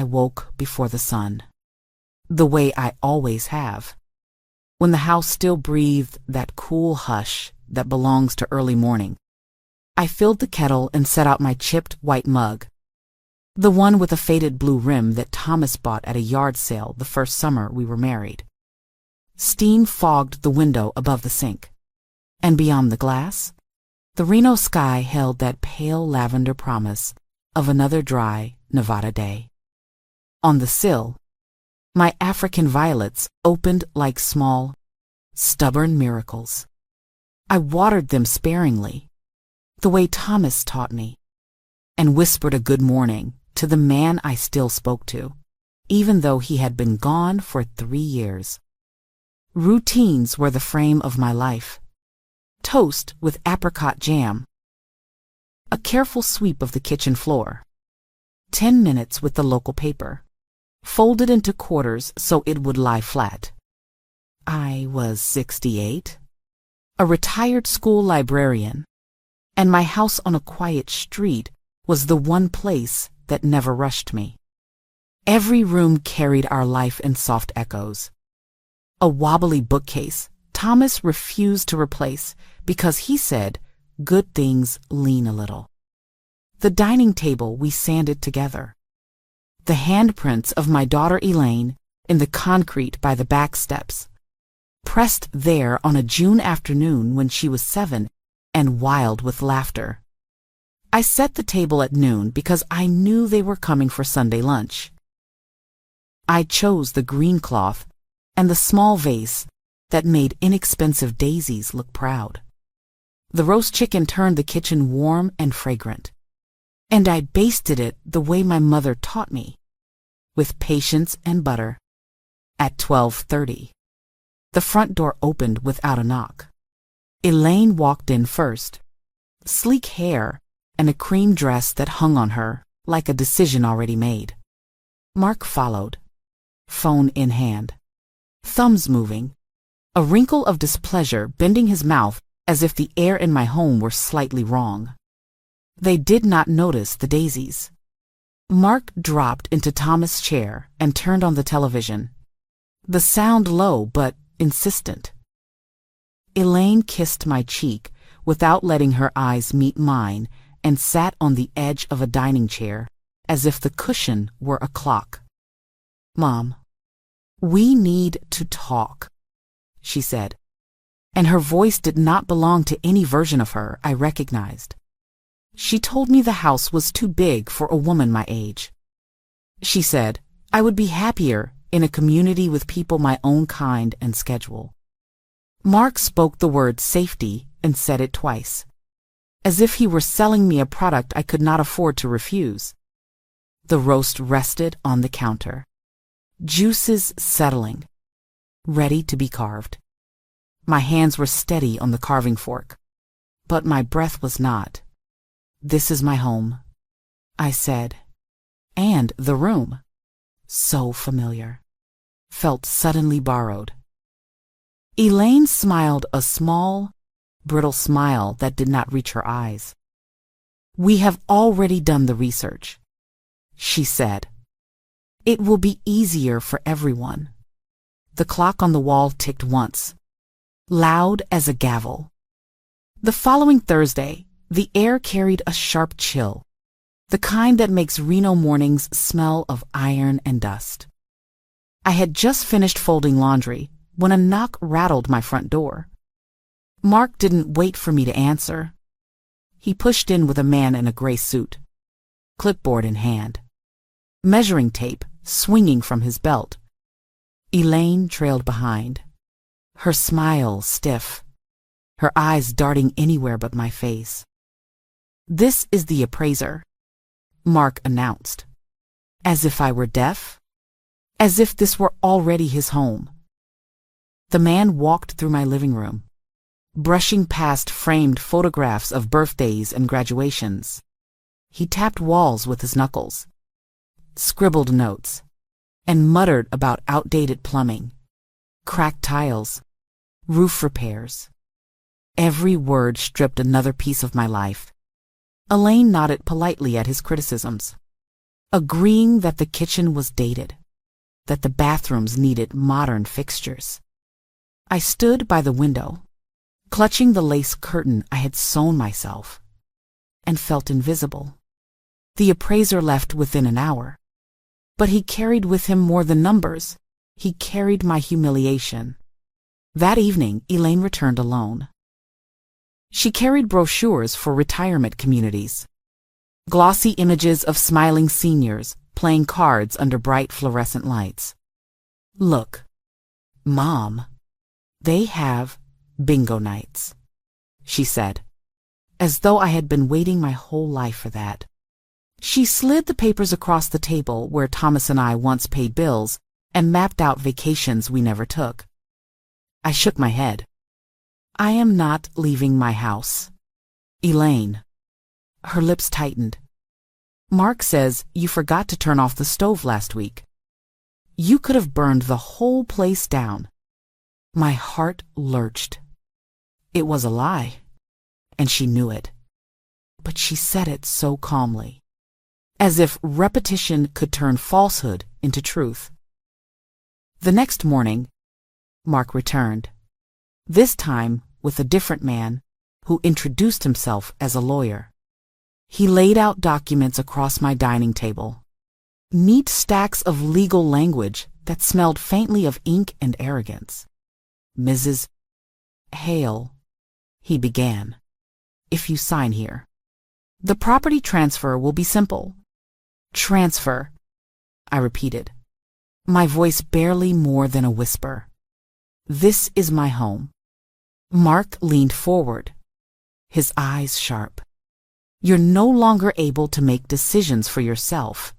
woke before the sun, the way I always have, when the house still breathed that cool hush that belongs to early morning. I filled the kettle and set out my chipped white mug, the one with a faded blue rim that Thomas bought at a yard sale the first summer we were married. Steam fogged the window above the sink, and beyond the glass, the Reno sky held that pale lavender promise of another dry Nevada day. On the sill, my African violets opened like small, stubborn miracles. I watered them sparingly, the way Thomas taught me, and whispered a good morning to the man I still spoke to, even though he had been gone for 3 years. Routines were the frame of my life. Toast with apricot jam, a careful sweep of the kitchen floor, 10 minutes with the local paper, folded into quarters so it would lie flat. I was 68, a retired school librarian, and my house on a quiet street was the one place that never rushed me. Every room carried our life in soft echoes. A wobbly bookcase Thomas refused to replace because he said good things lean a little. The dining table we sanded together. The handprints of my daughter Elaine in the concrete by the back steps, pressed there on a June afternoon when she was 7 and wild with laughter. I set the table at noon because I knew they were coming for Sunday lunch. I chose the green cloth and the small vase that made inexpensive daisies look proud. The roast chicken turned the kitchen warm and fragrant, and I basted it the way my mother taught me, with patience and butter. At 12:30, the front door opened without a knock. Elaine walked in first, sleek hair and a cream dress that hung on her like a decision already made. Mark followed, phone in hand, thumbs moving, a wrinkle of displeasure bending his mouth as if the air in my home were slightly wrong. They did not notice the daisies. Mark dropped into Thomas' chair and turned on the television, the sound low but insistent. Elaine kissed my cheek without letting her eyes meet mine and sat on the edge of a dining chair as if the cushion were a clock. "Mom, we need to talk," she said, and her voice did not belong to any version of her I recognized. She told me the house was too big for a woman my age. She said I would be happier in a community with people my own kind and schedule. Mark spoke the word safety and said it twice, as if he were selling me a product I could not afford to refuse. The roast rested on the counter, juices settling, ready to be carved. My hands were steady on the carving fork, but my breath was not. "This is my home," I said, and the room, so familiar, felt suddenly borrowed. Elaine smiled a small, brittle smile that did not reach her eyes. "We have already done the research," she said. "It will be easier for everyone." The clock on the wall ticked once, loud as a gavel. The following Thursday, the air carried a sharp chill, the kind that makes Reno mornings smell of iron and dust. I had just finished folding laundry when a knock rattled my front door. Mark didn't wait for me to answer. He pushed in with a man in a gray suit, clipboard in hand, measuring tape swinging from his belt. Elaine trailed behind, her smile stiff, her eyes darting anywhere but my face. "This is the appraiser," Mark announced, as if I were deaf, as if this were already his home. The man walked through my living room, brushing past framed photographs of birthdays and graduations. He tapped walls with his knuckles, scribbled notes, and muttered about outdated plumbing, cracked tiles, roof repairs. Every word stripped another piece of my life. Elaine nodded politely at his criticisms. agreeing that the kitchen was dated, that the bathrooms needed modern fixtures. I stood by the window, clutching the lace curtain I had sewn myself, and felt invisible. The appraiser left within an hour, but he carried with him more than numbers. He carried my humiliation. That evening, Elaine returned alone. She carried brochures for retirement communities, glossy images of smiling seniors playing cards under bright fluorescent lights. "Look, Mom, they have bingo nights," she said, as though I had been waiting my whole life for that. She slid the papers across the table where Thomas and I once paid bills and mapped out vacations we never took. I shook my head. "I am not leaving my house. Elaine." Her lips tightened. "Mark says you forgot to turn off the stove last week. You could have burned the whole place down." My heart lurched. It was a lie, and she knew it. But she said it so calmly, as if repetition could turn falsehood into truth. The next morning, Mark returned, this time with a different man who introduced himself as a lawyer. He laid out documents across my dining table, neat stacks of legal language that smelled faintly of ink and arrogance. "Mrs. Hale," he began, "if you sign here, the property transfer will be simple." "Transfer," I repeated, my voice barely more than a whisper. "This is my home." Mark leaned forward, his eyes sharp. "You're no longer able to make decisions for yourself.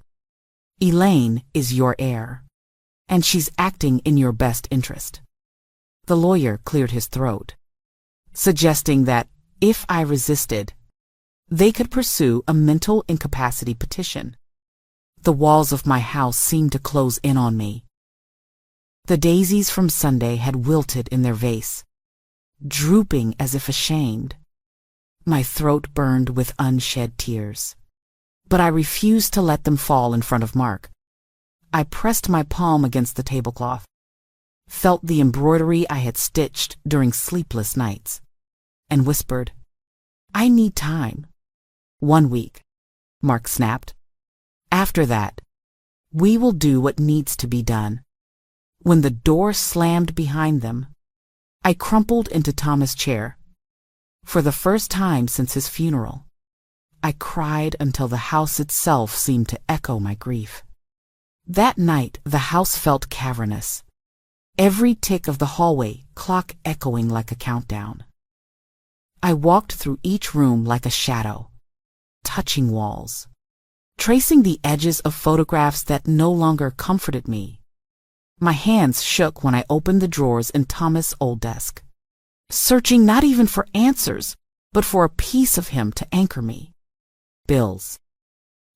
Elaine is your heir, and she's acting in your best interest." The lawyer cleared his throat, suggesting that if I resisted, they could pursue a mental incapacity petition. The walls of my house seemed to close in on me. The daisies from Sunday had wilted in their vase, drooping as if ashamed. My throat burned with unshed tears, but I refused to let them fall in front of Mark. I pressed my palm against the tablecloth, felt the embroidery I had stitched during sleepless nights, and whispered, "I need time." "1 week," Mark snapped. "After that, we will do what needs to be done." When the door slammed behind them, I crumpled into Thomas' chair. For the first time since his funeral, I cried until the house itself seemed to echo my grief. That night, the house felt cavernous, every tick of the hallway clock echoing like a countdown. I walked through each room like a shadow, touching walls, tracing the edges of photographs that no longer comforted me. My hands shook when I opened the drawers in Thomas' old desk, searching not even for answers, but for a piece of him to anchor me. Bills,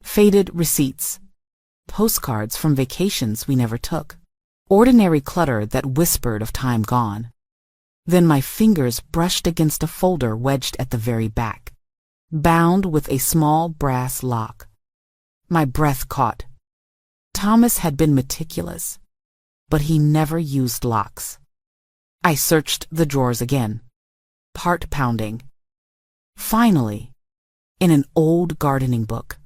faded receipts, postcards from vacations we never took, ordinary clutter that whispered of time gone. Then my fingers brushed against a folder wedged at the very back, bound with a small brass lock. My breath caught. Thomas had been meticulous, but he never used locks. I searched the drawers again, heart pounding. Finally, in an old gardening book,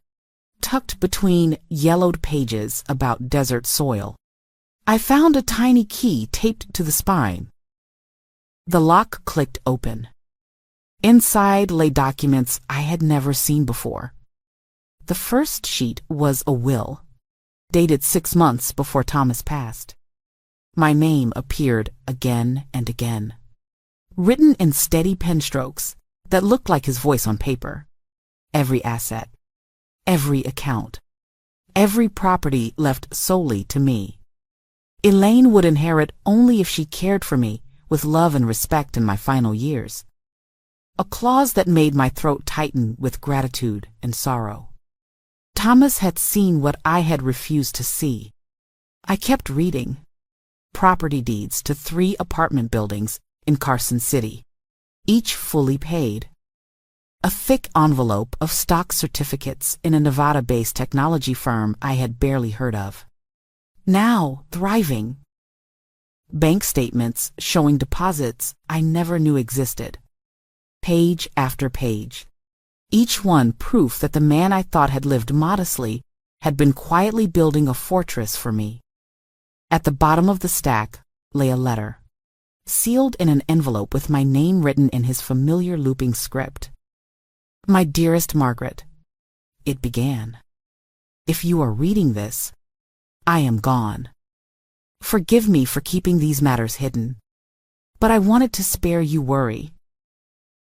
tucked between yellowed pages about desert soil, I found a tiny key taped to the spine. The lock clicked open. Inside lay documents I had never seen before. The first sheet was a will, dated 6 months before Thomas passed. My name appeared again and again, written in steady pen strokes that looked like his voice on paper. Every asset, every account, every property left solely to me. Elaine would inherit only if she cared for me with love and respect in my final years. A clause that made my throat tighten with gratitude and sorrow. Thomas had seen what I had refused to see. I kept reading. Property deeds to 3 apartment buildings in Carson City, each fully paid. A thick envelope of stock certificates in a Nevada-based technology firm I had barely heard of. Now thriving. Bank statements showing deposits I never knew existed. Page after page. Each one proof that the man I thought had lived modestly had been quietly building a fortress for me. At the bottom of the stack lay a letter, sealed in an envelope with my name written in his familiar looping script. My dearest Margaret, it began. If you are reading this, I am gone. Forgive me for keeping these matters hidden, but I wanted to spare you worry.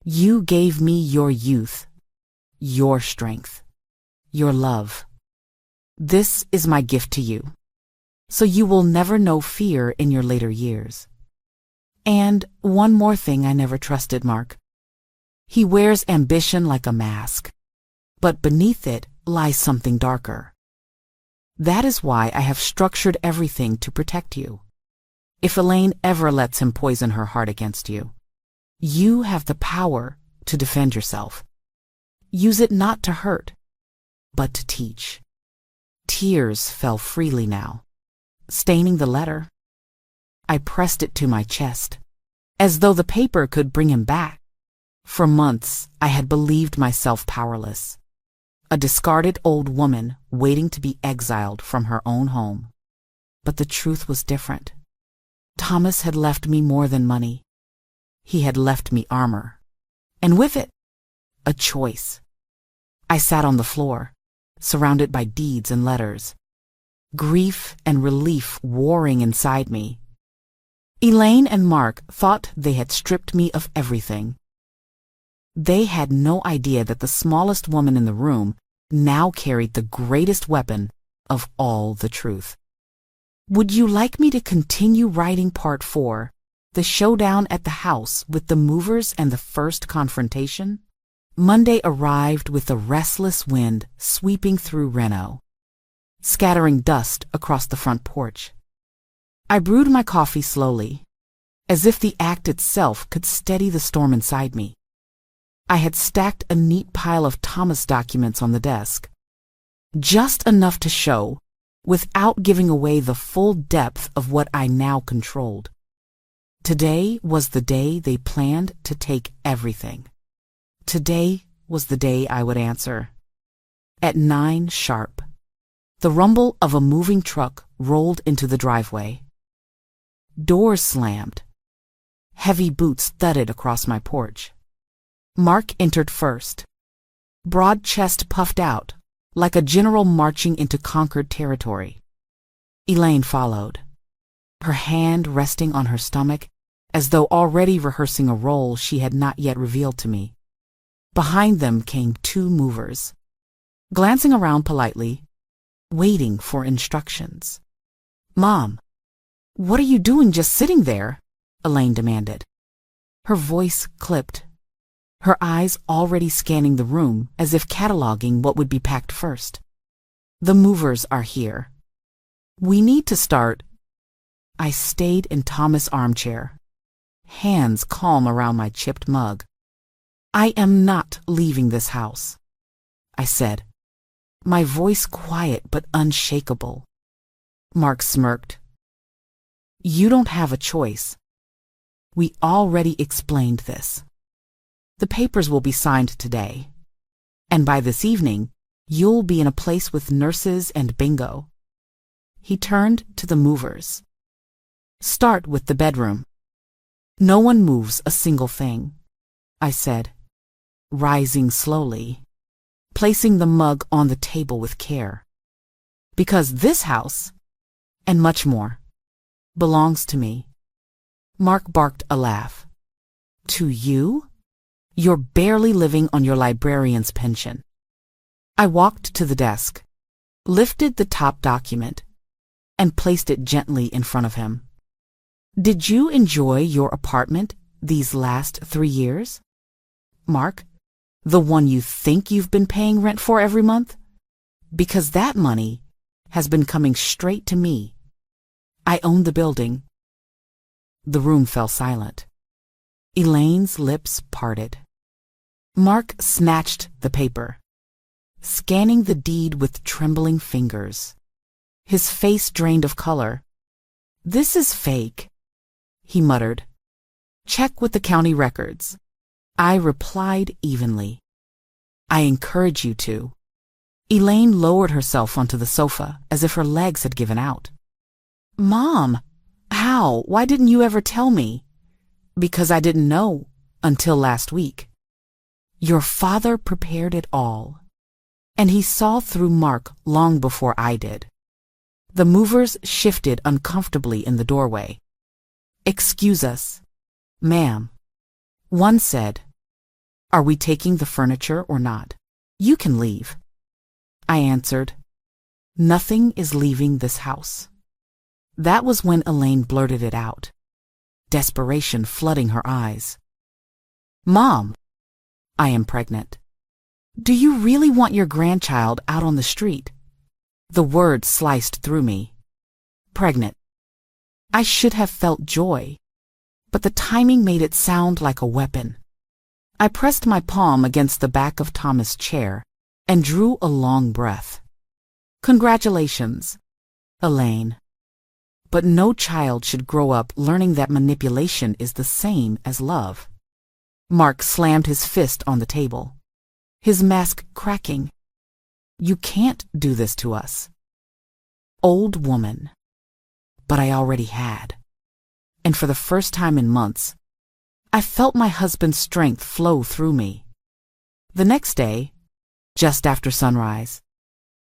You gave me your youth, your strength, your love. This is my gift to you, so you will never know fear in your later years. And one more thing I never trusted Mark. He wears ambition like a mask, but beneath it lies something darker. That is why I have structured everything to protect you. If Elaine ever lets him poison her heart against you, you have the power to defend yourself. Use it not to hurt, but to teach. Tears fell freely now, staining the letter. I pressed it to my chest, as though the paper could bring him back. For months, I had believed myself powerless, a discarded old woman waiting to be exiled from her own home. But the truth was different. Thomas had left me more than money. He had left me armor, and with it, a choice. I sat on the floor, surrounded by deeds and letters, grief and relief warring inside me. Elaine and Mark thought they had stripped me of everything. They had no idea that the smallest woman in the room now carried the greatest weapon of all the truth. Would you like me to continue writing part 4, the showdown at the house with the movers and the first confrontation? Monday arrived with a restless wind sweeping through Reno, scattering dust across the front porch. I brewed my coffee slowly, as if the act itself could steady the storm inside me. I had stacked a neat pile of Thomas documents on the desk, just enough to show, without giving away the full depth of what I now controlled. Today was the day they planned to take everything. Today was the day I would answer. At 9 sharp, the rumble of a moving truck rolled into the driveway. Doors slammed. Heavy boots thudded across my porch. Mark entered first, broad chest puffed out, like a general marching into conquered territory. Elaine followed, her hand resting on her stomach, as though already rehearsing a role she had not yet revealed to me. Behind them came 2 movers, glancing around politely, waiting for instructions. "Mom, what are you doing just sitting there?" Elaine demanded. Her voice clipped, her eyes already scanning the room as if cataloging what would be packed first. "The movers are here. We need to start." I stayed in Thomas' armchair, hands calm around my chipped mug. "I am not leaving this house," I said, my voice quiet but unshakable. Mark smirked. "You don't have a choice. We already explained this. The papers will be signed today, and by this evening, you'll be in a place with nurses and bingo." He turned to the movers. "Start with the bedroom. No one moves a single thing," I said, rising slowly, placing the mug on the table with care. "Because this house, and much more, belongs to me." Mark barked a laugh. "To you? You're barely living on your librarian's pension." I walked to the desk, lifted the top document, and placed it gently in front of him. "Did you enjoy your apartment these last 3 years? Mark, the one you think you've been paying rent for every month? Because that money has been coming straight to me. I own the building." The room fell silent. Elaine's lips parted. Mark snatched the paper, scanning the deed with trembling fingers. His face drained of color. "This is fake," he muttered. "Check with the county records." I replied evenly. "I encourage you to." Elaine lowered herself onto the sofa as if her legs had given out. "Mom, how? Why didn't you ever tell me?" "Because I didn't know until last week." "Your father prepared it all, and he saw through Mark long before I did." The movers shifted uncomfortably in the doorway. "Excuse us, ma'am," one said. "Are we taking the furniture or not? You can leave." I answered, "Nothing is leaving this house." That was when Elaine blurted it out, desperation flooding her eyes. "Mom, I am pregnant. Do you really want your grandchild out on the street?" The word sliced through me. Pregnant. I should have felt joy, but the timing made it sound like a weapon. I pressed my palm against the back of Thomas' chair and drew a long breath. "Congratulations, Elaine. But no child should grow up learning that manipulation is the same as love." Mark slammed his fist on the table, his mask cracking. "You can't do this to us." Old woman. But I already had. And for the first time in months, I felt my husband's strength flow through me. The next day, just after sunrise,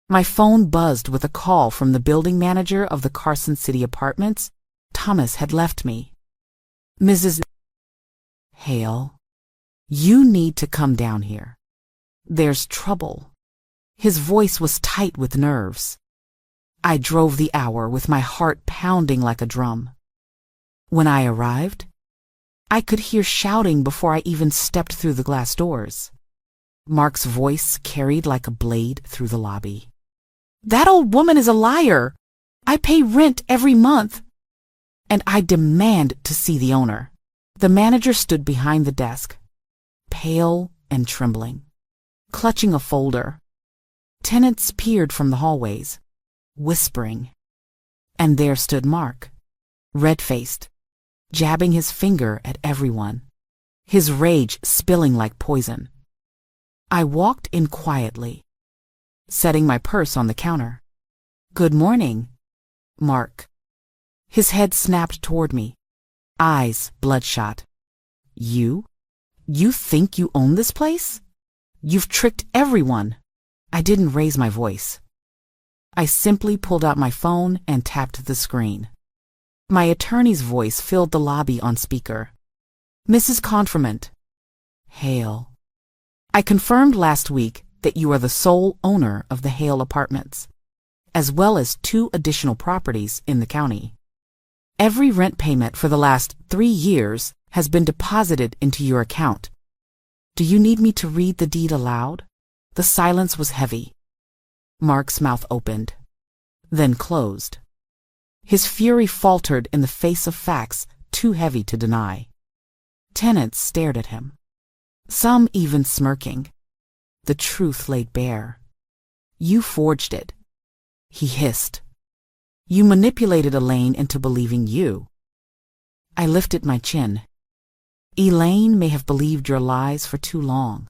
my phone buzzed with a call from the building manager of the Carson City Apartments. Thomas had left me. "Mrs. Hale, you need to come down here. There's trouble." His voice was tight with nerves. I drove the hour with my heart pounding like a drum. When I arrived, I could hear shouting before I even stepped through the glass doors. Mark's voice carried like a blade through the lobby. "That old woman is a liar. I pay rent every month, and I demand to see the owner." The manager stood behind the desk, pale and trembling, clutching a folder. Tenants peered from the hallways, whispering. And there stood Mark, red-faced, jabbing his finger at everyone, his rage spilling like poison. I walked in quietly, setting my purse on the counter. "Good morning, Mark." His head snapped toward me, eyes bloodshot. You think you own this place? You've tricked everyone." I didn't raise my voice. I simply pulled out my phone and tapped the screen. My attorney's voice filled the lobby on speaker. "Mrs. Confirmant Hale, I confirmed last week that you are the sole owner of the Hale Apartments, as well as 2 additional properties in the county. Every rent payment for the last 3 years has been deposited into your account. Do you need me to read the deed aloud?" The silence was heavy. Mark's mouth opened, then closed. His fury faltered in the face of facts too heavy to deny. Tenants stared at him, some even smirking. The truth laid bare. "You forged it," he hissed. "You manipulated Elaine into believing you." I lifted my chin. "Elaine may have believed your lies for too long,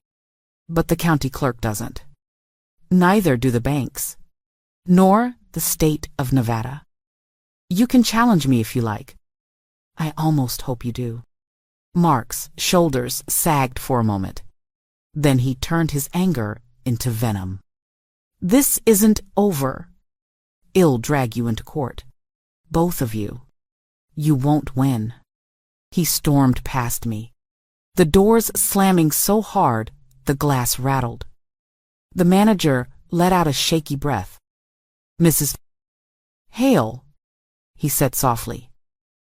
but the county clerk doesn't. Neither do the banks, nor the state of Nevada. You can challenge me if you like. I almost hope you do." Mark's shoulders sagged for a moment. Then he turned his anger into venom. "This isn't over. I'll drag you into court. Both of you. You won't win." He stormed past me, the doors slamming so hard the glass rattled. The manager let out a shaky breath. "Mrs. Hale," he said softly.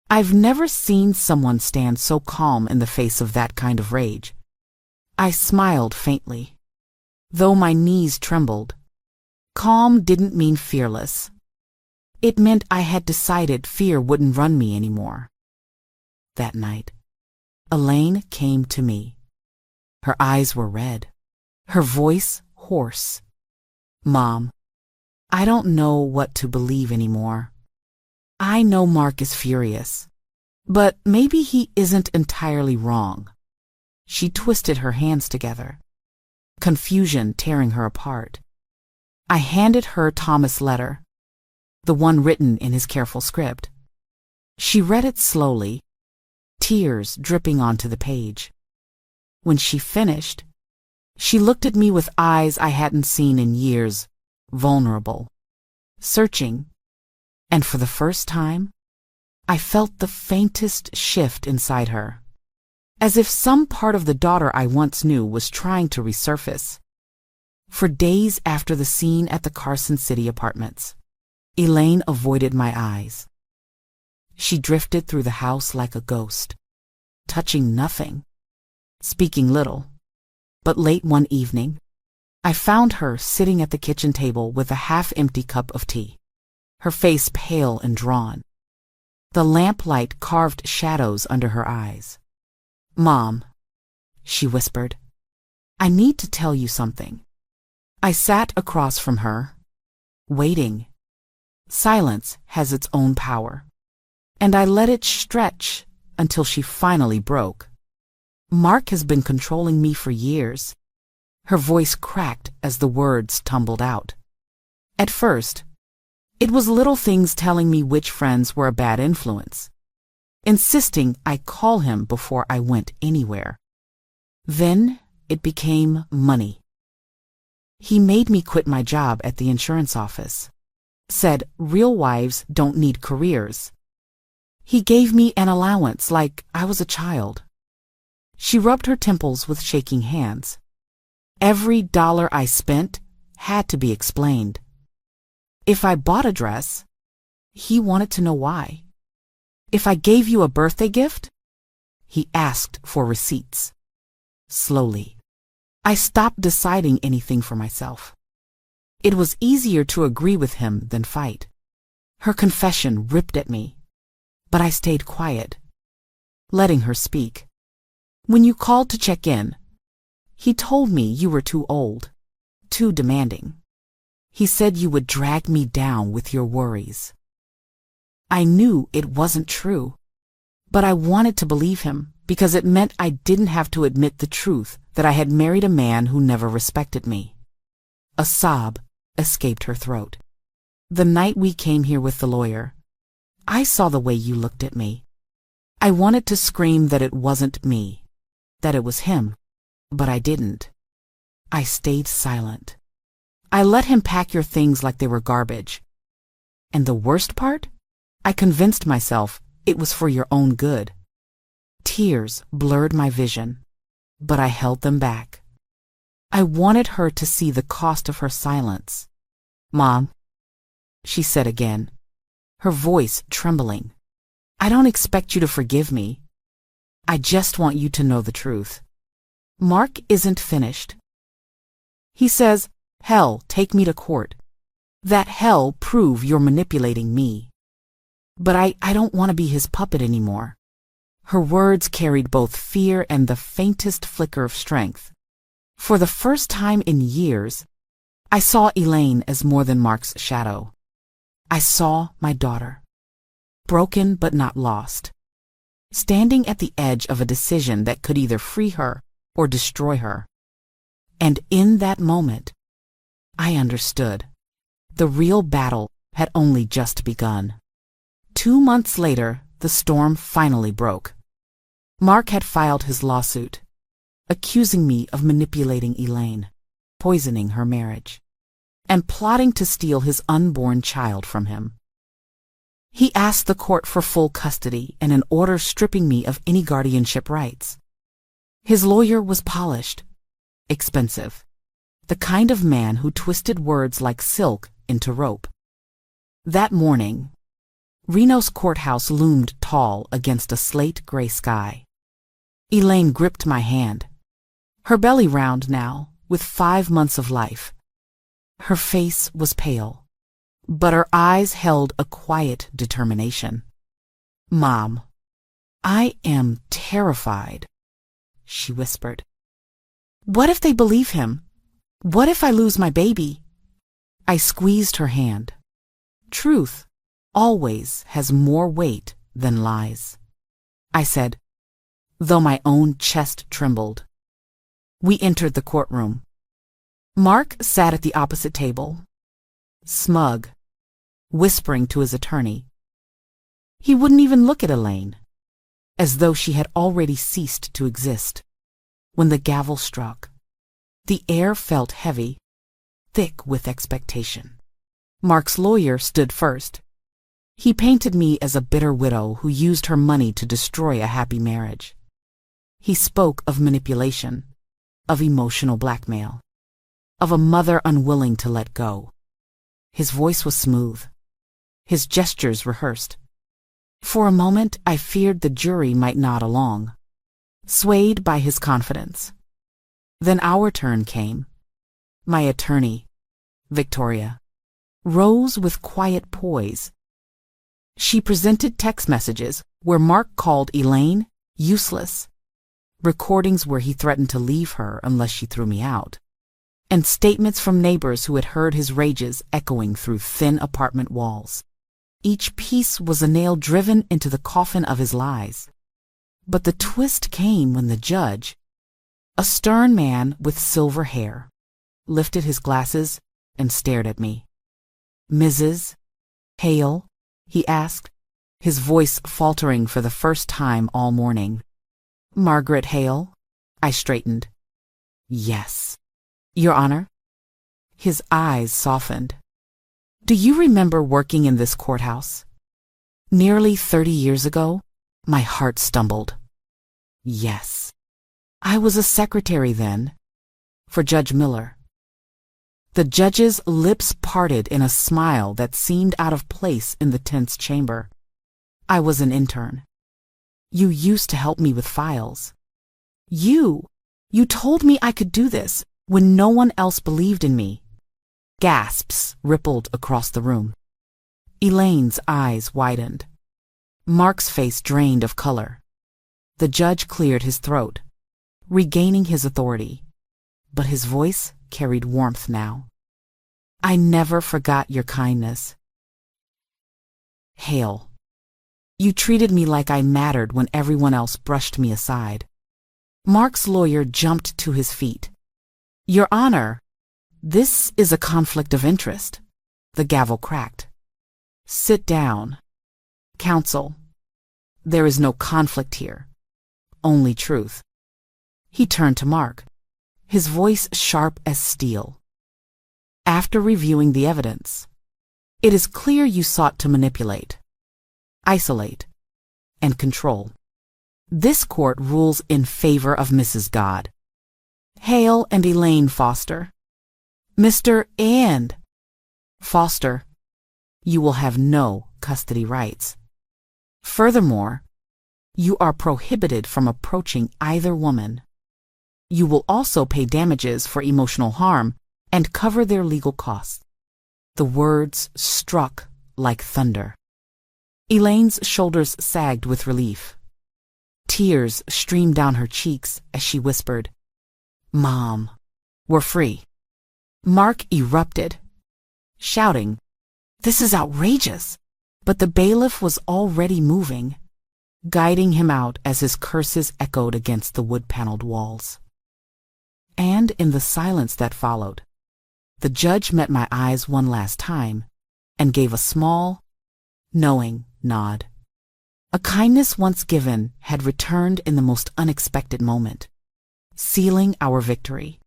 I've never seen someone stand so calm in the face of that kind of rage. I smiled faintly, though my knees trembled. Calm didn't mean fearless. It meant I had decided fear wouldn't run me anymore. That night, Elaine came to me, Her eyes were red, her voice hoarse. Mom, I don't know what to believe anymore. I know Mark is furious, but maybe he isn't entirely wrong. She twisted her hands together, confusion tearing her apart. I handed her Thomas' letter, the one written in his careful script. She read it slowly, tears dripping onto the page. When she finished, she looked at me with eyes I hadn't seen in years, vulnerable, searching, and for the first time, I felt the faintest shift inside her, as if some part of the daughter I once knew was trying to resurface. For days after the scene at the Carson City apartments, Elaine avoided my eyes. She drifted through the house like a ghost, touching nothing, speaking little. But late one evening, I found her sitting at the kitchen table with a half-empty cup of tea, her face pale and drawn. The lamplight carved shadows under her eyes. Mom, she whispered, I need to tell you something. I sat across from her, waiting. Silence has its own power, and I let it stretch until she finally broke. Mark has been controlling me for years. Her voice cracked as the words tumbled out. At first, it was little things telling me which friends were a bad influence, insisting I call him before I went anywhere. Then it became money. He made me quit my job at the insurance office, said real wives don't need careers. He gave me an allowance like I was a child. She rubbed her temples with shaking hands. Every dollar I spent had to be explained. If I bought a dress, he wanted to know why. If I gave you a birthday gift, he asked for receipts. Slowly, I stopped deciding anything for myself. It was easier to agree with him than fight. Her confession ripped at me, but I stayed quiet, letting her speak. When you called to check in, he told me you were too old, too demanding. He said you would drag me down with your worries. I knew it wasn't true, but I wanted to believe him because it meant I didn't have to admit the truth that I had married a man who never respected me. A sob escaped her throat. The night we came here with the lawyer, I saw the way you looked at me. I wanted to scream that it wasn't me, that it was him, but I didn't. I stayed silent. I let him pack your things like they were garbage. And the worst part? I convinced myself it was for your own good. Tears blurred my vision, but I held them back. I wanted her to see the cost of her silence. Mom, she said again, her voice trembling. I don't expect you to forgive me. I just want you to know the truth. Mark isn't finished. He says, hell, take me to court. That hell prove you're manipulating me. But I don't want to be his puppet anymore. Her words carried both fear and the faintest flicker of strength. For the first time in years, I saw Elaine as more than Mark's shadow. I saw my daughter, broken but not lost, standing at the edge of a decision that could either free her or destroy her. And in that moment, I understood. The real battle had only just begun. 2 months later, the storm finally broke. Mark had filed his lawsuit, accusing me of manipulating Elaine, poisoning her marriage, and plotting to steal his unborn child from him. He asked the court for full custody and an order stripping me of any guardianship rights. His lawyer was polished, expensive, the kind of man who twisted words like silk into rope. That morning, Reno's courthouse loomed tall against a slate-gray sky. Elaine gripped my hand, her belly round now, with 5 months of life. Her face was pale, but her eyes held a quiet determination. Mom, I am terrified, she whispered. What if they believe him? What if I lose my baby? I squeezed her hand. Truth always has more weight than lies, I said, though my own chest trembled. We entered the courtroom. Mark sat at the opposite table, smug, whispering to his attorney. He wouldn't even look at Elaine, as though she had already ceased to exist. When the gavel struck, the air felt heavy, thick with expectation. Mark's lawyer stood first. He painted me as a bitter widow who used her money to destroy a happy marriage. He spoke of manipulation, of emotional blackmail, of a mother unwilling to let go. His voice was smooth, his gestures rehearsed. For a moment, I feared the jury might nod along, swayed by his confidence. Then our turn came. My attorney, Victoria, rose with quiet poise. She presented text messages where Mark called Elaine useless, recordings where he threatened to leave her unless she threw me out, and statements from neighbors who had heard his rages echoing through thin apartment walls. Each piece was a nail driven into the coffin of his lies. But the twist came when the judge, a stern man with silver hair, lifted his glasses and stared at me. Mrs. Hale? He asked, his voice faltering for the first time all morning. Margaret Hale? I straightened. Yes. Your Honor? His eyes softened. Do you remember working in this courthouse? Nearly 30 years ago, my heart stumbled. Yes. I was a secretary then, for Judge Miller. The judge's lips parted in a smile that seemed out of place in the tense chamber. I was an intern. You used to help me with files. You told me I could do this when no one else believed in me. Gasps rippled across the room. Elaine's eyes widened. Mark's face drained of color. The judge cleared his throat, regaining his authority, but his voice carried warmth now. I never forgot your kindness. Hale, you treated me like I mattered when everyone else brushed me aside. Mark's lawyer jumped to his feet. Your Honor, this is a conflict of interest. The gavel cracked. Sit down. Counsel, there is no conflict here, only truth. He turned to Mark, his voice sharp as steel. After reviewing the evidence, it is clear you sought to manipulate, isolate, and control. This court rules in favor of Mrs. God. Hale and Elaine Foster. Mr. and Foster, you will have no custody rights. Furthermore, you are prohibited from approaching either woman. You will also pay damages for emotional harm and cover their legal costs. The words struck like thunder. Elaine's shoulders sagged with relief. Tears streamed down her cheeks as she whispered, Mom, we're free. Mark erupted, shouting, This is outrageous! But the bailiff was already moving, guiding him out as his curses echoed against the wood-paneled walls. And in the silence that followed, the judge met my eyes one last time and gave a small, knowing nod. A kindness once given had returned in the most unexpected moment, sealing our victory.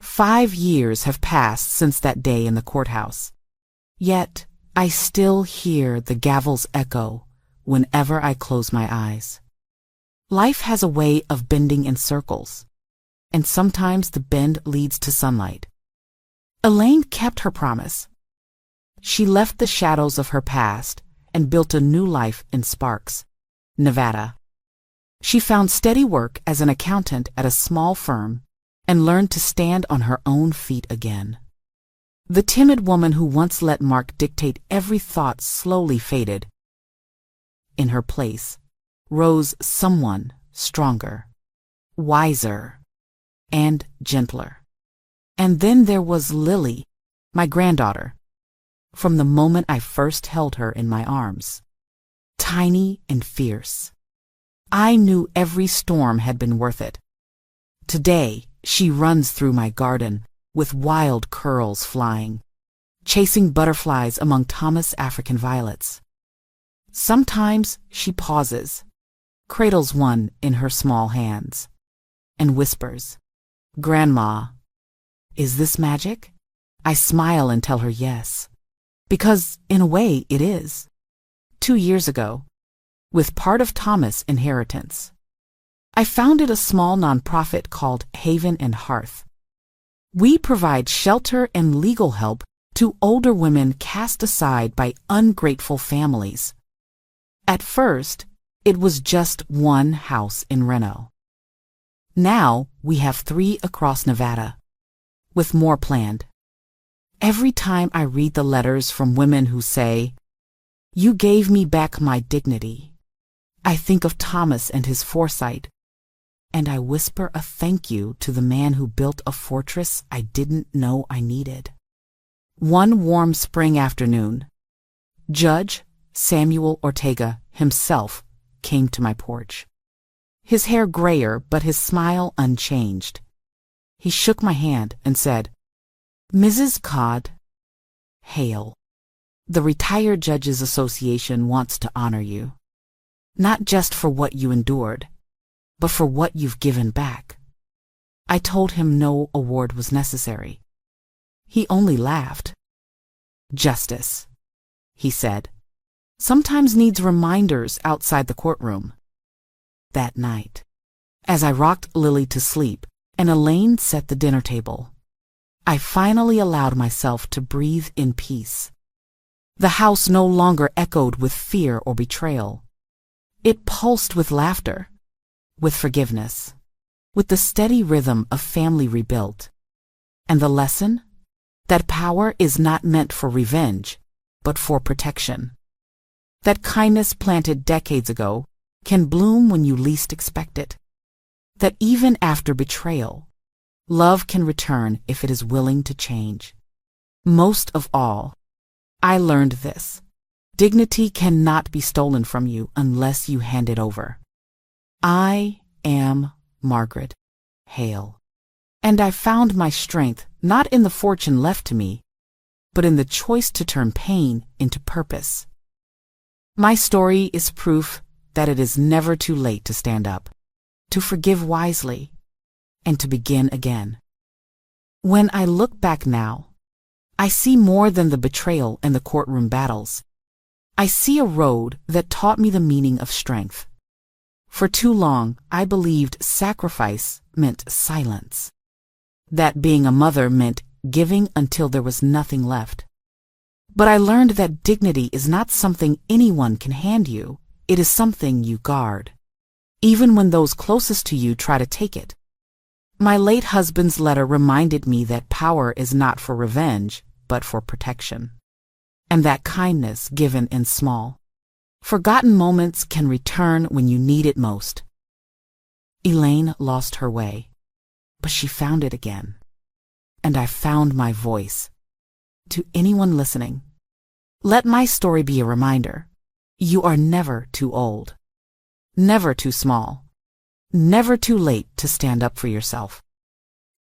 5 years have passed since that day in the courthouse. Yet, I still hear the gavel's echo whenever I close my eyes. Life has a way of bending in circles, and sometimes the bend leads to sunlight. Elaine kept her promise. She left the shadows of her past and built a new life in Sparks, Nevada. She found steady work as an accountant at a small firm and learned to stand on her own feet again. The timid woman who once let Mark dictate every thought slowly faded. In her place rose someone stronger, wiser, and gentler. And then there was Lily, my granddaughter. From the moment I first held her in my arms, tiny and fierce, I knew every storm had been worth it. Today, she runs through my garden with wild curls flying, chasing butterflies among Thomas African violets. Sometimes she pauses, cradles one in her small hands, and whispers, "Grandma, is this magic?" I smile and tell her yes, because in a way it is. 2 years ago, with part of Thomas' inheritance, I founded a small nonprofit called Haven and Hearth. We provide shelter and legal help to older women cast aside by ungrateful families. At first, it was just one house in Reno. Now we have 3 across Nevada, with more planned. Every time I read the letters from women who say, "You gave me back my dignity," I think of Thomas and his foresight, and I whisper a thank you to the man who built a fortress I didn't know I needed. One warm spring afternoon, Judge Samuel Ortega himself came to my porch. His hair grayer, but his smile unchanged. He shook my hand and said, "Mrs. Codd, hail. The Retired Judges Association wants to honor you, not just for what you endured, but for what you've given back." I told him no award was necessary. He only laughed. "Justice," he said, "sometimes needs reminders outside the courtroom." That night, as I rocked Lily to sleep and Elaine set the dinner table, I finally allowed myself to breathe in peace. The house no longer echoed with fear or betrayal. It pulsed with laughter, with forgiveness, with the steady rhythm of family rebuilt. And the lesson? That power is not meant for revenge, but for protection. That kindness planted decades ago can bloom when you least expect it. That even after betrayal, love can return if it is willing to change. Most of all, I learned this: dignity cannot be stolen from you unless you hand it over. I am Margaret Hale, and I found my strength not in the fortune left to me, but in the choice to turn pain into purpose. My story is proof that it is never too late to stand up, to forgive wisely, and to begin again. When I look back now, I see more than the betrayal and the courtroom battles. I see a road that taught me the meaning of strength. For too long, I believed sacrifice meant silence, that being a mother meant giving until there was nothing left. But I learned that dignity is not something anyone can hand you. It is something you guard, even when those closest to you try to take it. My late husband's letter reminded me that power is not for revenge, but for protection, and that kindness given in small, forgotten moments can return when you need it most. Elaine lost her way, but she found it again, and I found my voice. To anyone listening, let my story be a reminder: you are never too old, never too small, never too late to stand up for yourself.